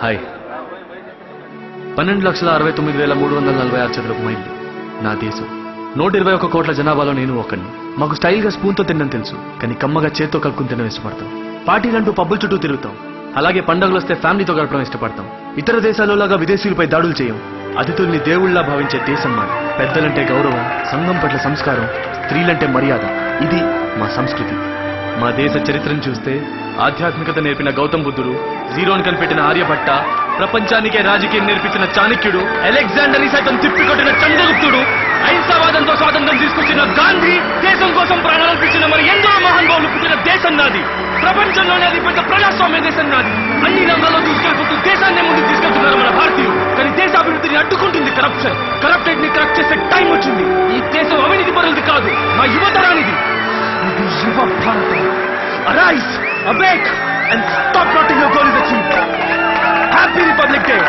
Hi. 12,69,346 చదరపు మైళ్ళు నా దేశం. 121 కోట్ల జనాభాలో నేను ఒకడిని. మాకు స్టైల్గా స్పూన్తో తినడం తెలుసు, కానీ కమ్మగా చేత్తో కలుపుకుని తినడం ఇష్టపడతాం. పార్టీలంటూ పబ్బుల చుట్టూ తిరుగుతాం. అలాగే పండుగలు వస్తే ఫ్యామిలీతో గడపడం ఇష్టపడతాం. ఇతర దేశాలలాగా విదేశీయులపై దాడులు చేయం. అతిథుల్ని దేవుళ్లా భావించే దేశం మాది. పెద్దలంటే గౌరవం, సంఘం పట్ల సంస్కారం, స్త్రీలంటే మర్యాద. ఇది మా సంస్కృతి. మా దేశ చరిత్రను చూస్తే ఆధ్యాత్మికత నేర్పిన గౌతమ్ బుద్ధుడు, జీరోను కనిపెట్టిన ఆర్యభట్ట, ప్రపంచానికే రాజకీయం నేర్పించిన చాణక్యుడు, అలెగ్జాండర్ని సైతం తిప్పికొట్టిన చంద్రగుప్తుడు, అహింసావాదంతో స్వాతంత్రం తీసుకొచ్చిన గాంధీ, దేశం కోసం ప్రాణాలర్పించిన మరి ఎందరో మహానుభావులు పుట్టిన దేశం నాది. ప్రపంచంలోనే అది పెద్ద ప్రజాస్వామ్య దేశం నాది. అన్ని రంగాల్లో తీసుకెళ్లిపోతూ దేశాన్ని ముందుకు తీసుకెళ్తున్నారు మన భారతీయులు. కానీ దేశాభివృద్ధిని అడ్డుకుంటుంది కరప్షన్. కరప్టెడ్ ని కరెక్ట్ చేసే టైం వచ్చింది. ఈ దేశం అవినీతి పరులది కాదు, మా యువతరానిది. ఇది యువ భారతం. Arise, awake, and stop plotting your goal is achieved. Happy Republic Day.